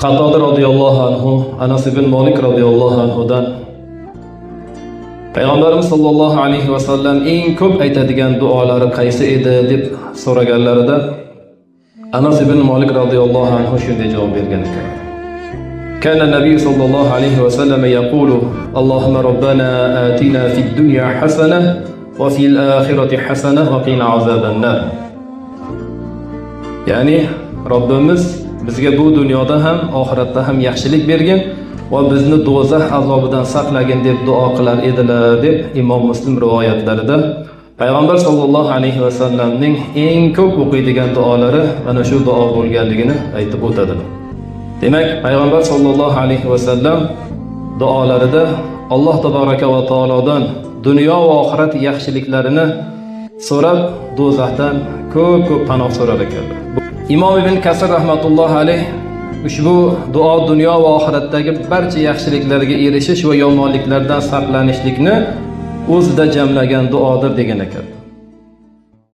Qatoda radhiyallohu anhu, Anas ibn Malik radhiyallohu anhudan Payg'ambarimiz sollallohu alayhi va sallam eng ko'p aytadigan duolari qaysi edi deb so'raganlarida Anas ibn Malik radhiyallohu anhu shunday javob bergan ekan. Kana Nabiy sallallohu alayhi va sallam yaqulu: Allohumma robbana atina fid dunya hasanah va fil akhirati hasanah va qina azaban nar. Ya'ni Robbimiz bizga bu dunyoda ham, oxiratda ham yaxshilik bergin va bizni do'zax azobidan saqlagin deb duo qilar edilar deb Imom Muslim rivoyatlarida Payg'ambar sollallohu alayhi va sallamning eng ko'p o'qiydigan duolari mana shu duo bo'lganligini aytib o'tadi. Demak, Payg'ambar sollallohu alayhi va sallam duolarida Alloh tabaraka va taolodan dunyo va oxirat yaxshiliklarini so'rab, do'zaxdan ko'p panoh so'rar ekanlar. Imom Ibn Kasir rahmatullohi alayh ushbu duo dunyo va oxiratdagi barcha yaxshiliklarga erishish va yomonliklardan saqlanishlikni o'zida jamlagan duodir degan ekan.